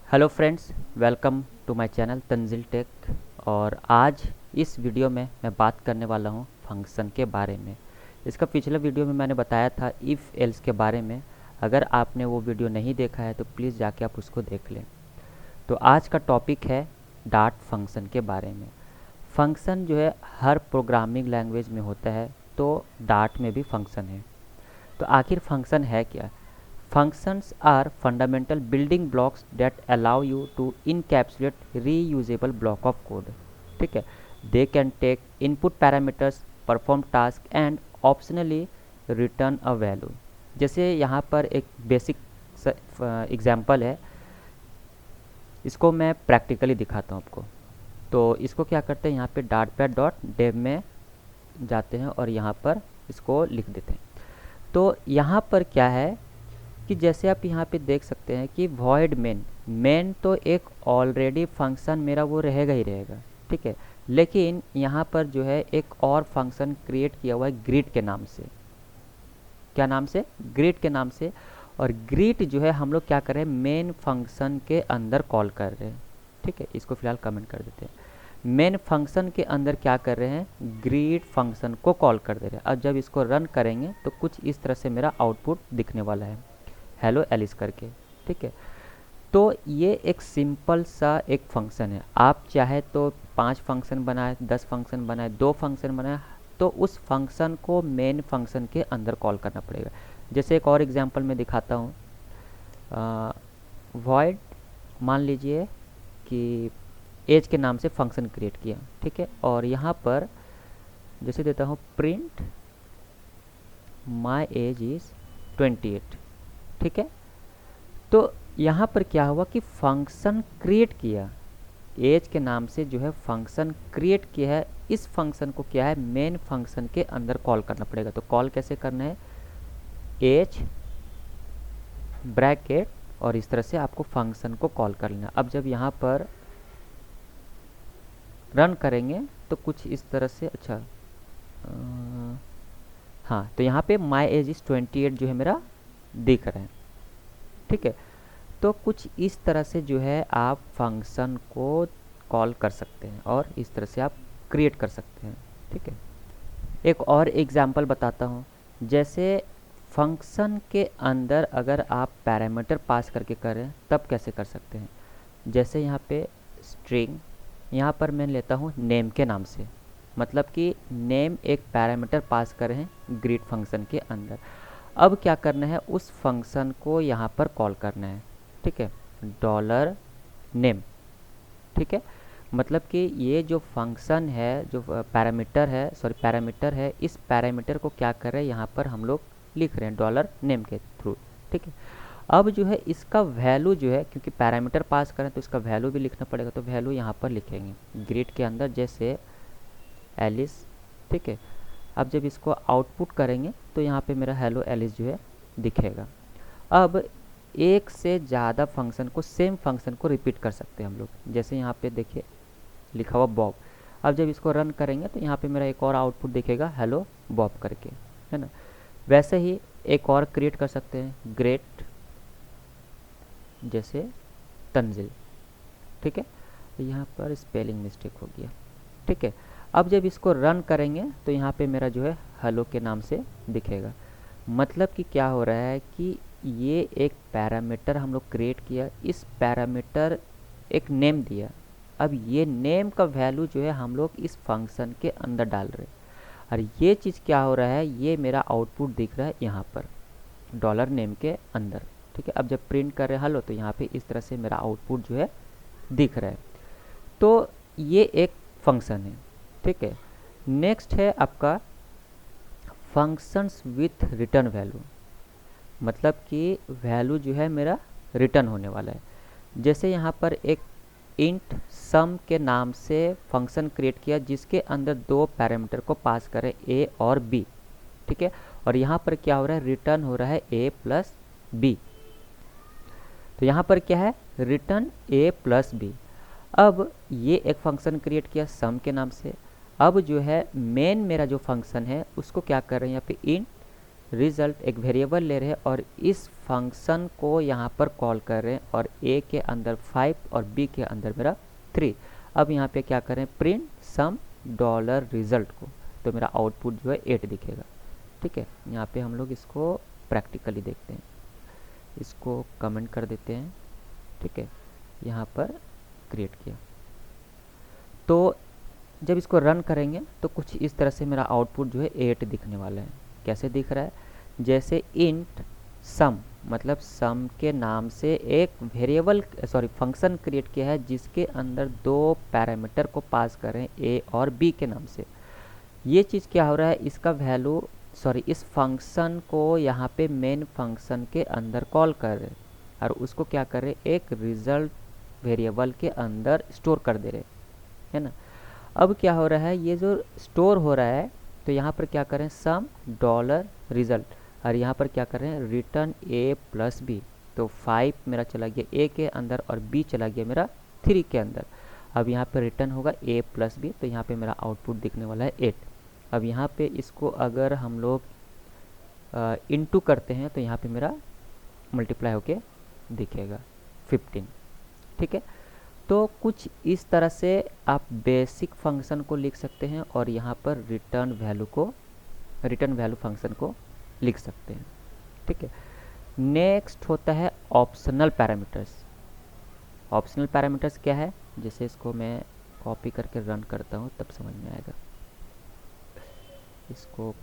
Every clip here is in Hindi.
Hello friends, welcome to my channel Tanzil tech. और आज इस वीडियो में मैं बात करने वाला हूं फंक्शन के बारे में। इसका पिछले वीडियो में मैंने बताया था इफ़ एल्स के बारे में। अगर आपने वो वीडियो नहीं देखा है तो प्लीज़ जाके आप उसको देख लें। तो आज का टॉपिक है डाट फंक्शन के बारे में। फंक्शन जो है हर प्रोग्रामिंग लैंग्वेज में होता है, तो डाट में भी फंक्शन है। तो आखिर फंक्शन है क्या? Functions are fundamental building blocks that allow you to encapsulate reusable block of code. ठीक है, they can take input parameters, perform task and optionally return a value. जैसे यहाँ पर एक बेसिक एग्जांपल है, इसको मैं प्रैक्टिकली दिखाता हूँ आपको। तो इसको क्या करते हैं, यहाँ पे डाट पैड डॉट डेव में जाते हैं और यहाँ पर इसको लिख देते हैं। तो यहाँ पर क्या है कि जैसे आप यहाँ पे देख सकते हैं कि void मेन तो एक ऑलरेडी फंक्शन मेरा वो रहेगा ही रहेगा, ठीक है। लेकिन यहाँ पर जो है एक और फंक्शन क्रिएट किया हुआ है ग्रीट के नाम से। क्या नाम से? ग्रीट के नाम से। और ग्रीट जो है हम लोग क्या कर रहे हैं, मेन फंक्शन के अंदर कॉल कर रहे हैं, ठीक है। इसको फिलहाल कमेंट कर देते हैं। मेन फंक्शन के अंदर क्या कर रहे हैं, ग्रीट फंक्शन को कॉल कर दे रहे हैं। अब जब इसको रन करेंगे तो कुछ इस तरह से मेरा आउटपुट दिखने वाला है, हेलो एलिस करके, ठीक है। तो ये एक सिंपल सा एक फंक्शन है। आप चाहे तो 5 फंक्शन बनाए, 10 फंक्शन बनाए, 2 फंक्शन बनाए, तो उस फंक्शन को मेन फंक्शन के अंदर कॉल करना पड़ेगा। जैसे एक और एग्जांपल मैं दिखाता हूँ। वॉइड मान लीजिए कि एज के नाम से फंक्शन क्रिएट किया, ठीक है। और यहाँ पर जैसे देता हूँ प्रिंट माई एज इज़ 28, ठीक है। तो यहाँ पर क्या हुआ कि फंक्शन क्रिएट किया, एज के नाम से जो है फंक्शन क्रिएट किया है। इस फंक्शन को क्या है, मेन फंक्शन के अंदर कॉल करना पड़ेगा। तो कॉल कैसे करना है, एज ब्रैकेट, और इस तरह से आपको फंक्शन को कॉल कर लेना। अब जब यहाँ पर रन करेंगे तो कुछ इस तरह से, अच्छा हाँ, तो यहाँ पे माई एज इज़ 28 जो है मेरा दिख रहा है, ठीक है। तो कुछ इस तरह से जो है आप फंक्शन को कॉल कर सकते हैं और इस तरह से आप क्रिएट कर सकते हैं, ठीक है। एक और एग्जांपल बताता हूँ। जैसे फंक्शन के अंदर अगर आप पैरामीटर पास करके करें तब कैसे कर सकते हैं। जैसे यहाँ पे स्ट्रिंग, यहाँ पर मैं लेता हूँ नेम के नाम से, मतलब कि नेम एक पैरामीटर पास कर रहे हैं ग्रीट फंक्शन के अंदर। अब क्या करना है, उस फंक्शन को यहाँ पर कॉल करना है, ठीक है, डॉलर नेम, ठीक है। मतलब कि ये जो फंक्शन है, जो पैरामीटर है, इस पैरामीटर को क्या कर रहे हैं, यहाँ पर हम लोग लिख रहे हैं डॉलर नेम के थ्रू, ठीक है। अब जो है इसका वैल्यू जो है, क्योंकि पैरामीटर पास करें तो इसका वैल्यू भी लिखना पड़ेगा, तो वैल्यू यहाँ पर लिखेंगे ग्रीट के अंदर, जैसे एलिस, ठीक है। अब जब इसको आउटपुट करेंगे तो यहाँ पे मेरा हेलो एलिस जो है दिखेगा। अब एक से ज़्यादा फंक्शन को, सेम फंक्शन को रिपीट कर सकते हैं हम लोग। जैसे यहाँ पे देखिए लिखा हुआ बॉब। अब जब इसको रन करेंगे तो यहाँ पे मेरा एक और आउटपुट दिखेगा हेलो बॉब करके, है ना। वैसे ही एक और क्रिएट कर सकते हैं ग्रेट, जैसे तंजिल, ठीक है। तो यहाँ पर स्पेलिंग मिस्टेक हो गया, ठीक है। अब जब इसको रन करेंगे तो यहाँ पे मेरा जो है हेलो के नाम से दिखेगा। मतलब कि क्या हो रहा है कि ये एक पैरामीटर हम लोग क्रिएट किया, इस पैरामीटर एक नेम दिया। अब ये नेम का वैल्यू जो है हम लोग इस फंक्शन के अंदर डाल रहे हैं, और ये चीज़ क्या हो रहा है, ये मेरा आउटपुट दिख रहा है यहाँ पर डॉलर नेम के अंदर, ठीक है। अब जब प्रिंट कर रहे हैं हेलो तो यहाँ पे इस तरह से मेरा आउटपुट जो है दिख रहा है। तो ये एक फंक्शन है, ठीक है। नेक्स्ट है आपका फंक्शंस विथ रिटर्न वैल्यू, मतलब कि वैल्यू जो है मेरा रिटर्न होने वाला है। जैसे यहाँ पर एक इंट सम के नाम से फंक्शन क्रिएट किया, जिसके अंदर 2 पैरामीटर को पास करें ए और बी, ठीक है। और यहाँ पर क्या हो रहा है, रिटर्न हो रहा है ए प्लस बी। तो यहाँ पर क्या है, रिटर्न ए प्लस बी। अब ये एक फंक्शन क्रिएट किया सम के नाम से। अब जो है मेन मेरा जो फंक्शन है उसको क्या कर रहे हैं, यहाँ पे इंट रिजल्ट एक वेरिएबल ले रहे हैं और इस फंक्शन को यहाँ पर कॉल कर रहे हैं और ए के अंदर 5 और बी के अंदर मेरा 3। अब यहाँ पे क्या करें, प्रिंट सम डॉलर रिजल्ट को, तो मेरा आउटपुट जो है 8 दिखेगा। ठीक है, यहाँ पे हम लोग इसको प्रैक्टिकली देखते हैं, इसको कमेंट कर देते हैं। ठीक है, यहाँ पर क्रिएट किया, तो जब इसको रन करेंगे तो कुछ इस तरह से मेरा आउटपुट जो है 8 दिखने वाला है। कैसे दिख रहा है, जैसे इंट सम, मतलब सम के नाम से एक वेरिएबल फंक्शन क्रिएट किया है जिसके अंदर 2 पैरामीटर को पास करें ए और बी के नाम से। ये चीज़ क्या हो रहा है, इसका वैल्यू इस फंक्शन को यहाँ पे मेन फंक्शन के अंदर कॉल कर रहे और उसको क्या कर रहे, एक रिजल्ट वेरिएबल के अंदर स्टोर कर दे रहे, है ना। अब क्या हो रहा है, ये जो स्टोर हो रहा है, तो यहाँ पर क्या करें, सम डॉलर रिजल्ट, और यहाँ पर क्या कर रहे हैं, रिटर्न ए प्लस बी। तो 5 मेरा चला गया ए के अंदर और बी चला गया मेरा 3 के अंदर। अब यहाँ पर रिटर्न होगा ए प्लस बी, तो यहाँ पे मेरा आउटपुट दिखने वाला है 8। अब यहाँ पे इसको अगर हम लोग इनटू करते हैं तो यहाँ पे मेरा मल्टीप्लाई होके दिखेगा 15। ठीक है, तो कुछ इस तरह से आप बेसिक फंक्शन को लिख सकते हैं और यहाँ पर रिटर्न वैल्यू फंक्शन को लिख सकते हैं। ठीक है, नेक्स्ट होता है ऑप्शनल पैरामीटर्स। ऑप्शनल पैरामीटर्स क्या है, जैसे इसको मैं कॉपी करके रन करता हूँ तब समझ में आएगा। इसको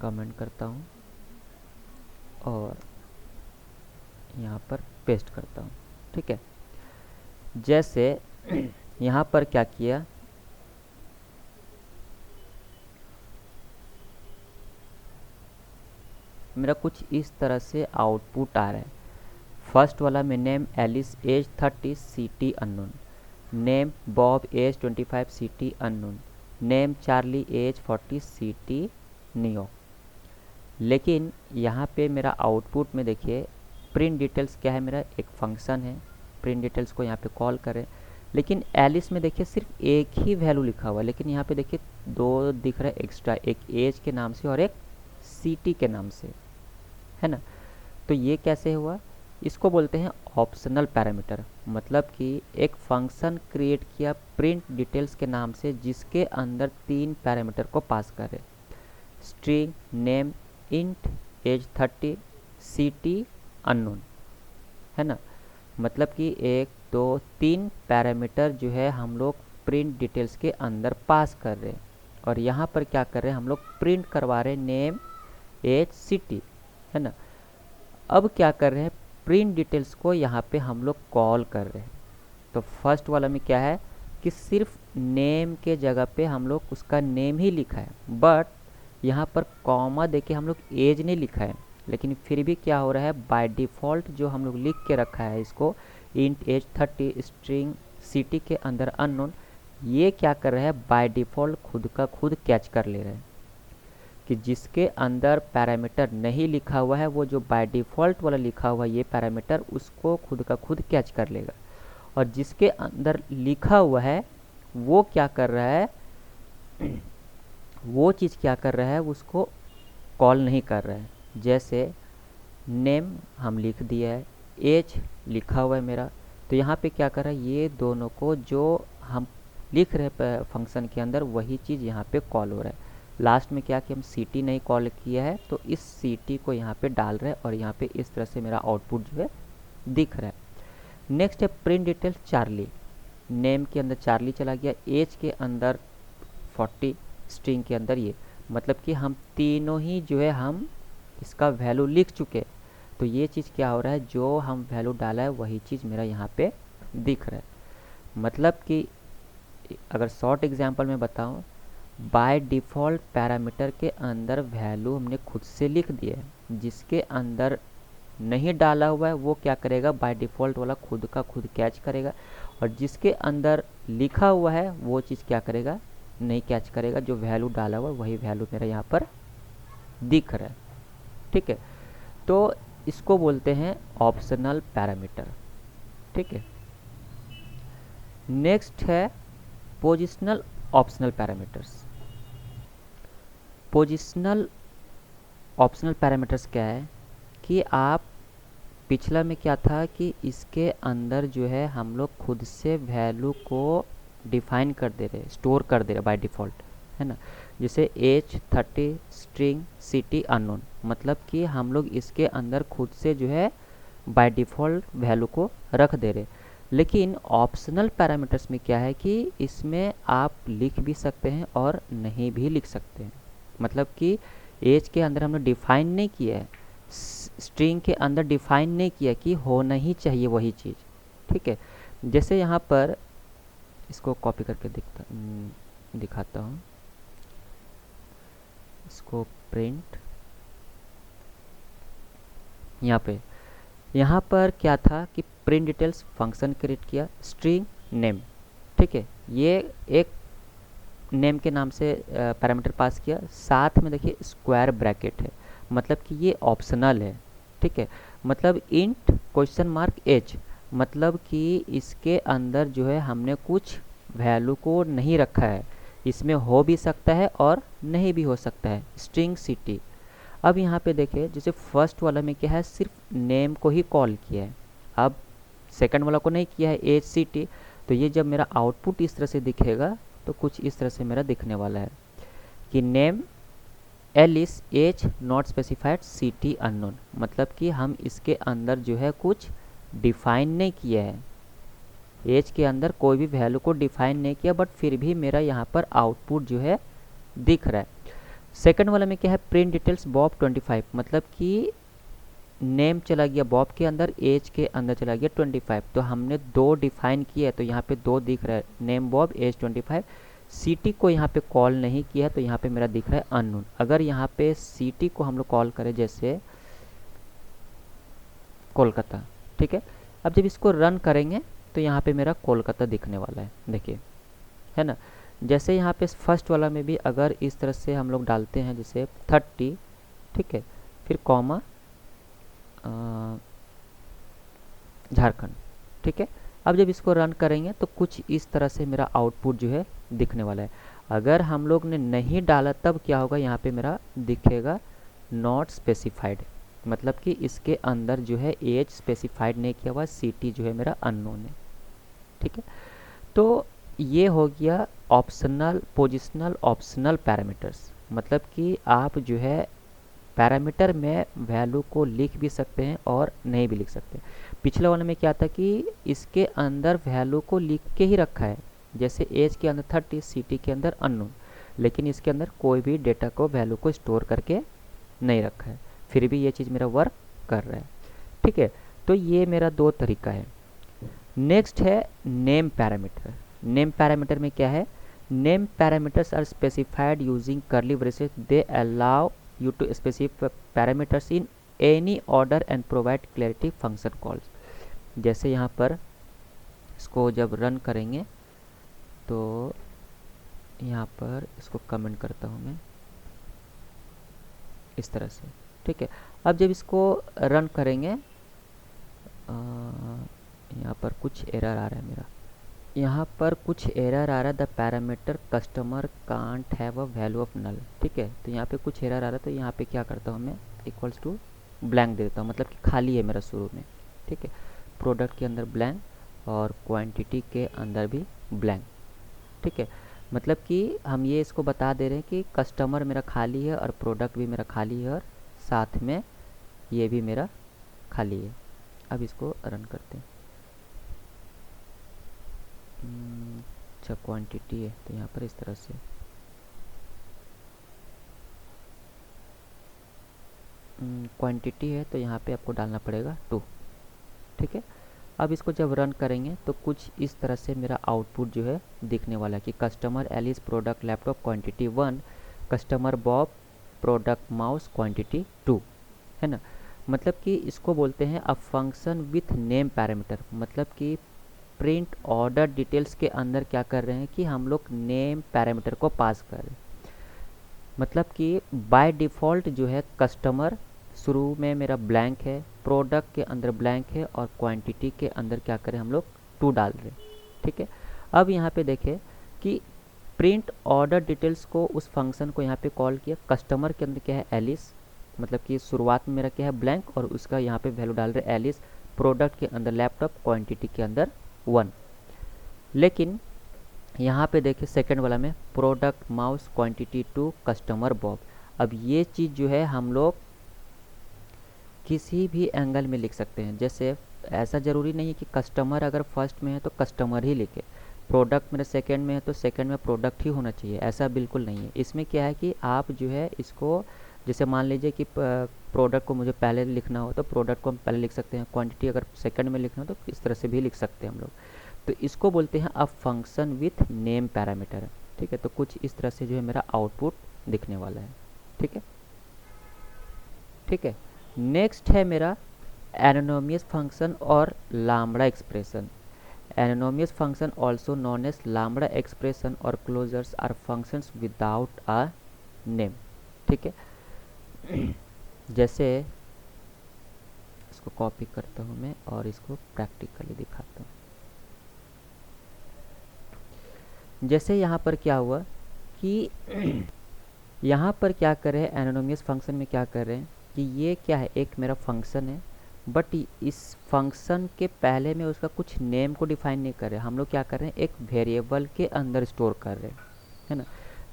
कमेंट करता हूँ और यहाँ पर पेस्ट करता हूँ। ठीक है, जैसे यहाँ पर क्या किया, मेरा कुछ इस तरह से आउटपुट आ रहा है। फर्स्ट वाला में name Alice age 30 city unknown, name Bob age 25 city unknown, name Charlie age 40 city New York. लेकिन यहाँ पे मेरा आउटपुट में देखिए प्रिंट डिटेल्स क्या है, मेरा एक फंक्शन है, प्रिंट डिटेल्स को यहाँ पे कॉल करें, लेकिन एलिस में देखिए सिर्फ एक ही वैल्यू लिखा हुआ है, लेकिन यहाँ पे देखिए 2 दिख रहा है एक्स्ट्रा, एक एज के नाम से और एक सिटी के नाम से, है ना। तो ये कैसे हुआ, इसको बोलते हैं ऑप्शनल पैरामीटर। मतलब कि एक फंक्शन क्रिएट किया प्रिंट डिटेल्स के नाम से जिसके अंदर 3 पैरामीटर को पास करे, string, name, int, age 30, city unknown, है ना। मतलब कि 1 2 3 पैरामीटर जो है हम लोग प्रिंट डिटेल्स के अंदर पास कर रहे हैं और यहाँ पर क्या कर रहे हैं, हम लोग प्रिंट करवा रहे हैं नेम, एज, सिटी, है ना। अब क्या कर रहे हैं, प्रिंट डिटेल्स को यहाँ पे हम लोग कॉल कर रहे हैं। तो फर्स्ट वाला में क्या है कि सिर्फ नेम के जगह पे हम लोग उसका नेम ही लिखा है, बट यहाँ पर कॉमा देके हम लोग एज नहीं लिखा है। लेकिन फिर भी क्या हो रहा है, बाय डिफ़ॉल्ट जो हम लोग लिख के रखा है इसको इंट एज 30 स्ट्रिंग सिटी के अंदर अननोन, ये क्या कर रहा है, बाय डिफ़ॉल्ट खुद का खुद कैच कर ले रहा है कि जिसके अंदर पैरामीटर नहीं लिखा हुआ है वो जो बाय डिफ़ॉल्ट वाला लिखा हुआ है ये पैरामीटर उसको खुद का खुद कैच कर लेगा, और जिसके अंदर लिखा हुआ है वो क्या कर रहा है, वो चीज़ क्या कर रहा है, उसको कॉल नहीं कर रहा है। जैसे नेम हम लिख दिया है, एज लिखा हुआ है मेरा, तो यहाँ पे क्या कर रहा है, ये दोनों को जो हम लिख रहे हैं फंक्शन के अंदर वही चीज़ यहाँ पे कॉल हो रहा है। लास्ट में क्या कि हम सिटी नहीं कॉल किया है तो इस सिटी को यहाँ पे डाल रहे हैं और यहाँ पे इस तरह से मेरा आउटपुट जो है दिख रहा है। नेक्स्ट है प्रिंट डिटेल चार्ली, नेम के अंदर चार्ली चला गया, एज के अंदर 40, स्ट्रिंग के अंदर ये, मतलब कि हम तीनों ही जो है हम इसका वैल्यू लिख चुके। तो ये चीज़ क्या हो रहा है, जो हम वैल्यू डाला है वही चीज़ मेरा यहाँ पे दिख रहा है। मतलब कि अगर शॉर्ट एग्जांपल में बताऊँ, बाय डिफ़ॉल्ट पैरामीटर के अंदर वैल्यू हमने खुद से लिख दिया है, जिसके अंदर नहीं डाला हुआ है वो क्या करेगा, बाय डिफ़ॉल्ट वाला खुद का खुद कैच करेगा, और जिसके अंदर लिखा हुआ है वो चीज़ क्या करेगा, नहीं कैच करेगा। जो वैल्यू डाला हुआ है वही वैल्यू मेरा यहाँ पर दिख रहा है। ठीक है, तो इसको बोलते हैं ऑप्शनल पैरामीटर। ठीक है, नेक्स्ट है positional optional parameters. Positional optional parameters क्या है कि आप पिछला में क्या था कि इसके अंदर जो है हम लोग खुद से वैल्यू को डिफाइन कर दे रहे, स्टोर कर दे रहे बाय डिफ़ॉल्ट, है ना। जैसे एज 30 स्ट्रिंग सिटी अननोन, मतलब कि हम लोग इसके अंदर खुद से जो है बाय डिफ़ॉल्ट वैल्यू को रख दे रहे। लेकिन ऑप्शनल पैरामीटर्स में क्या है कि इसमें आप लिख भी सकते हैं और नहीं भी लिख सकते हैं। मतलब कि एज के अंदर हमने डिफाइन नहीं किया है, स्ट्रिंग के अंदर डिफाइन नहीं किया कि होना ही चाहिए वही चीज़, ठीक है। जैसे यहाँ पर इसको कॉपी करके दिखाता हूँ, इसको प्रिंट, यहाँ पर क्या था कि प्रिंट डिटेल्स फंक्शन क्रिएट किया, स्ट्रिंग नेम, ठीक है, ये एक नेम के नाम से पैरामीटर पास किया, साथ में देखिए स्क्वायर ब्रैकेट है, मतलब कि ये ऑप्शनल है, ठीक है। मतलब इंट क्वेश्चन मार्क एज, मतलब कि इसके अंदर जो है हमने कुछ वैल्यू को नहीं रखा है, इसमें हो भी सकता है और नहीं भी हो सकता है। स्ट्रिंग सिटी, अब यहाँ पे देखिए जैसे फर्स्ट वाला में क्या है, सिर्फ नेम को ही कॉल किया है, अब सेकंड वाला को नहीं किया है, एज सिटी। तो ये जब मेरा आउटपुट इस तरह से दिखेगा तो कुछ इस तरह से मेरा दिखने वाला है कि name Alice age not specified city unknown, मतलब कि हम इसके अंदर जो है कुछ डिफाइन नहीं किया है, एज के अंदर कोई भी वैल्यू को डिफाइन नहीं किया, बट फिर भी मेरा यहाँ पर आउटपुट जो है दिख रहा है। सेकंड वाला में क्या है, प्रिंट डिटेल्स बॉब 25, मतलब कि नेम चला गया बॉब के अंदर, एज के अंदर चला गया 25, तो हमने दो डिफाइन किया है तो यहाँ पे दो दिख रहा है, नेम बॉब एज 25। सिटी को यहाँ पे कॉल नहीं किया है तो यहाँ पे मेरा दिख रहा है अननोन। अगर यहाँ पे सिटी को हम लोग कॉल करें जैसे कोलकाता, ठीक है, अब जब इसको रन करेंगे तो यहाँ पे मेरा कोलकाता दिखने वाला है, देखिए, है ना। जैसे यहाँ पे फर्स्ट वाला में भी अगर इस तरह से हम लोग डालते हैं जैसे 30, ठीक है, फिर कॉमा झारखंड, ठीक है। अब जब इसको रन करेंगे तो कुछ इस तरह से मेरा आउटपुट जो है दिखने वाला है। अगर हम लोग ने नहीं डाला तब क्या होगा, यहाँ पे मेरा दिखेगा नॉट स्पेसिफाइड, मतलब कि इसके अंदर जो है एज स्पेसिफाइड नहीं किया हुआ, सिटी जो है मेरा अननोन है, ठीक है। तो ये हो गया ऑप्शनल, पोजिशनल ऑप्शनल पैरामीटर्स, मतलब कि आप जो है पैरामीटर में वैल्यू को लिख भी सकते हैं और नहीं भी लिख सकते। पिछले वाले में क्या था कि इसके अंदर वैल्यू को लिख के ही रखा है, जैसे एज के अंदर 30, सिटी के अंदर अननोन, लेकिन इसके अंदर कोई भी डेटा को वैल्यू को स्टोर करके नहीं रखा है, फिर भी ये चीज़ मेरा वर्क कर रहा है, ठीक है। तो ये मेरा दो तरीका है। नेक्स्ट है नेम पैरामीटर। नेम पैरामीटर में क्या है, name parameters are specified using curly braces, they allow you to specify parameters in any order and provide clarity function calls। जैसे यहाँ पर इसको जब रन करेंगे तो यहाँ पर इसको कमेंट करता हूँ मैं इस तरह से, ठीक है। अब जब इसको रन करेंगे यहाँ पर कुछ एरर आ रहा है मेरा, यहाँ पर कुछ एरर आ रहा है, the parameter customer can't have a value of null, ठीक है। तो यहाँ पे कुछ एरर आ रहा है, तो यहाँ पे क्या करता हूँ मैं, इक्वल्स टू ब्लैंक दे देता हूँ, मतलब कि खाली है मेरा शुरू में, ठीक है। प्रोडक्ट के अंदर ब्लैंक और क्वांटिटी के अंदर भी ब्लैंक, ठीक है। मतलब कि हम ये इसको बता दे रहे हैं कि कस्टमर मेरा खाली है और प्रोडक्ट भी मेरा खाली है और साथ में ये भी मेरा खाली है। अब इसको रन करते हैं। अच्छा, क्वांटिटी है तो यहाँ पर इस तरह से क्वांटिटी है तो यहाँ पे आपको डालना पड़ेगा 2, ठीक है। अब इसको जब रन करेंगे तो कुछ इस तरह से मेरा आउटपुट जो है दिखने वाला है कि customer Alice product laptop quantity 1, customer Bob product mouse quantity 2, है ना। मतलब कि इसको बोलते हैं a function with name parameter, मतलब कि प्रिंट ऑर्डर डिटेल्स के अंदर क्या कर रहे हैं कि हम लोग नेम पैरामीटर को पास कर रहे हैं। मतलब कि बाय डिफ़ॉल्ट जो है कस्टमर शुरू में मेरा ब्लैंक है, प्रोडक्ट के अंदर ब्लैंक है और क्वांटिटी के अंदर क्या करें हम लोग 2 डाल रहे हैं, ठीक है। अब यहाँ पे देखें कि प्रिंट ऑर्डर डिटेल्स को, उस फंक्शन को यहाँ पे कॉल किया, कस्टमर के अंदर क्या है एलिस, मतलब कि शुरुआत में मेरा क्या है ब्लैंक और उसका यहाँ पे वैल्यू डाल रहे एलिस, प्रोडक्ट के अंदर लैपटॉप, क्वांटिटी के अंदर 1। लेकिन यहाँ पे देखिए सेकंड वाला में product mouse, quantity 2, customer Bob. अब ये चीज़ जो है हम लोग किसी भी एंगल में लिख सकते हैं। जैसे ऐसा ज़रूरी नहीं है कि कस्टमर अगर फर्स्ट में है तो कस्टमर ही लिखे, प्रोडक्ट मेरे सेकंड में है तो सेकंड में प्रोडक्ट ही होना चाहिए, ऐसा बिल्कुल नहीं है। इसमें क्या है कि आप जो है इसको, जैसे मान लीजिए कि प्रोडक्ट को मुझे पहले लिखना हो तो प्रोडक्ट को हम पहले लिख सकते हैं, क्वांटिटी अगर सेकंड में लिखना हो तो इस तरह से भी लिख सकते हैं हम लोग। तो इसको बोलते हैं a function with name parameter. ठीक है, तो कुछ इस तरह से जो है मेरा आउटपुट दिखने वाला है। ठीक है, ठीक है। नेक्स्ट है मेरा एनोनिमस फंक्शन और lambda expression. Anonymous function also known as lambda expression और closures are functions without a name. ठीक है, जैसे इसको कॉपी करता हूँ मैं और इसको प्रैक्टिकली दिखाता हूँ। जैसे यहाँ पर क्या हुआ कि यहाँ पर क्या कर रहे हैं, एनोनिमस फंक्शन में क्या कर रहे हैं कि ये क्या है, एक मेरा फंक्शन है, बट इस फंक्शन के पहले में उसका कुछ नेम को डिफाइन नहीं कर रहे। हम लोग क्या कर रहे हैं, एक वेरिएबल के अंदर स्टोर कर रहे हैं, है ना।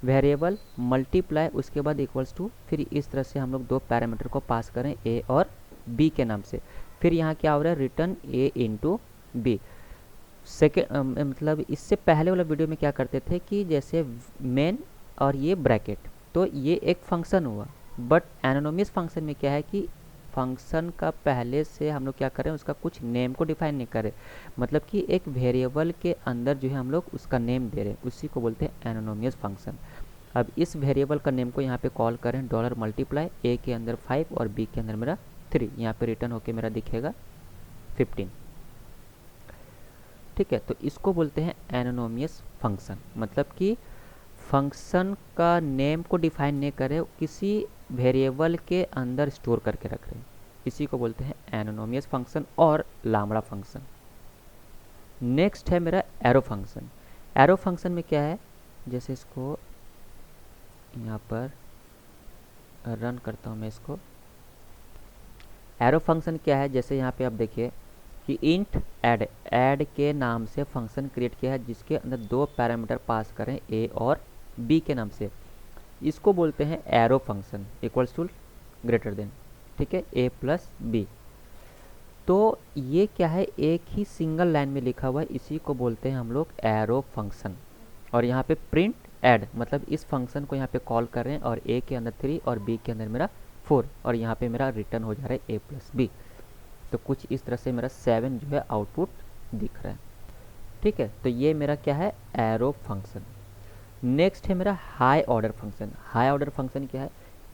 वेरिएबल मल्टीप्लाई उसके बाद इक्वल्स टू, फिर इस तरह से हम लोग दो पैरामीटर को पास करें ए और बी के नाम से। फिर यहाँ क्या हो रहा है, रिटर्न ए इंटू बी। सेकेंड मतलब इससे पहले वाला वीडियो में क्या करते थे कि जैसे मेन और ये ब्रैकेट, तो ये एक फंक्शन हुआ। बट एनोनिमस फंक्शन में क्या है कि फंक्शन का पहले से हम लोग क्या करें, उसका कुछ नेम को डिफाइन नहीं करें, मतलब कि एक वेरिएबल के अंदर जो है हम लोग उसका नेम दे रहे हैं, उसी को बोलते हैं एनोनिमस फंक्शन। अब इस वेरिएबल का नेम को यहाँ पे कॉल करें डॉलर मल्टीप्लाई, ए के अंदर 5 और बी के अंदर मेरा 3, यहाँ पे रिटर्न होके मेरा दिखेगा 15। ठीक है, तो इसको बोलते हैं एनोनिमस फंक्शन, मतलब कि फंक्शन का नेम को डिफाइन नहीं करे, किसी वेरिएबल के अंदर स्टोर करके रख रहे हैं, इसी को बोलते हैं एनोनिमस फंक्शन और लैम्ब्डा फंक्शन। नेक्स्ट है मेरा एरो फंक्शन। एरो फंक्शन में क्या है, जैसे इसको यहाँ पर रन करता हूँ मैं इसको। एरो फंक्शन क्या है, जैसे यहाँ पे आप देखिए कि इंट ऐड के नाम से फंक्शन क्रिएट किया है जिसके अंदर दो पैरामीटर पास करें ए और बी के नाम से, इसको बोलते हैं arrow function, equals to greater than, ठीक है, ए प्लस बी। तो ये क्या है, एक ही सिंगल लाइन में लिखा हुआ है, इसी को बोलते हैं हम लोग एरो फंक्शन। और यहाँ पे प्रिंट ऐड मतलब इस फंक्शन को यहाँ पे कॉल कर रहे हैं और ए के अंदर 3 और बी के अंदर मेरा 4 और यहाँ पे मेरा रिटर्न हो जा रहा है ए प्लस बी। तो कुछ इस तरह से मेरा 7 जो है आउटपुट दिख रहा है। ठीक है, तो ये मेरा क्या है, एरो फंक्शन। नेक्स्ट है मेरा high order function. High order function क्या है,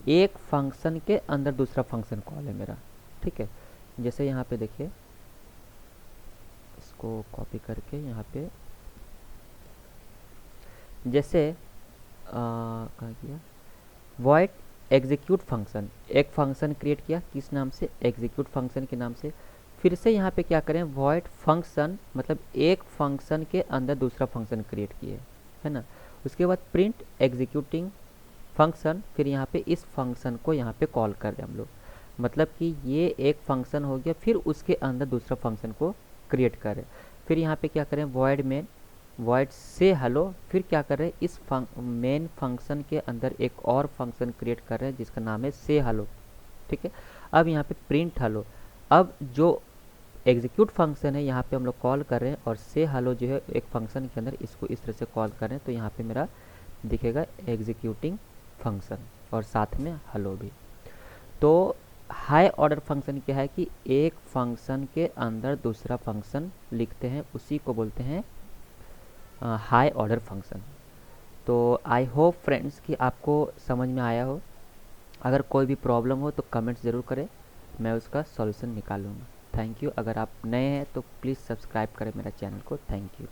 एक फंक्शन के अंदर दूसरा फंक्शन कॉल है मेरा। ठीक है, जैसे यहाँ पे देखिए, इसको कॉपी करके यहाँ पे जैसे कहाँ किया, वॉइड एग्जीक्यूट फंक्शन, एक फंक्शन क्रिएट किया किस नाम से, एग्जीक्यूट फंक्शन के नाम से। फिर से यहाँ पे क्या करें, वॉइड फंक्शन मतलब एक फंक्शन के अंदर दूसरा फंक्शन क्रिएट किए, है ना। उसके बाद प्रिंट एग्जीक्यूटिंग फंक्शन, फिर यहाँ पे इस फंक्शन को यहाँ पे कॉल कर रहे हम लोग, मतलब कि ये एक फंक्शन हो गया, फिर उसके अंदर दूसरा फंक्शन को क्रिएट करें। फिर यहाँ पे क्या करें, वॉइड मेन, वॉइड से हेलो, फिर क्या कर रहे हैं, इस मेन फंक्शन के अंदर एक और फंक्शन क्रिएट कर रहे हैं जिसका नाम है से हेलो। ठीक है, अब यहाँ पे प्रिंट हेलो, अब जो एग्जीक्यूट फंक्शन है यहाँ पे हम लोग कॉल कर रहे हैं और से हेलो जो है एक फंक्शन के अंदर, इसको इस तरह से कॉल कर रहे हैं, तो यहाँ पे मेरा दिखेगा एग्जीक्यूटिंग फंक्शन और साथ में हेलो भी। तो हाई ऑर्डर फंक्शन क्या है कि एक फंक्शन के अंदर दूसरा फंक्शन लिखते हैं, उसी को बोलते हैं हाई ऑर्डर फंक्शन। तो आई होप फ्रेंड्स कि आपको समझ में आया हो। अगर कोई भी प्रॉब्लम हो तो कमेंट्स ज़रूर करें, मैं उसका सॉल्यूशन निकालूंगा। Thank you. अगर आप नए हैं तो प्लीज़ सब्सक्राइब करें मेरा चैनल को। Thank you.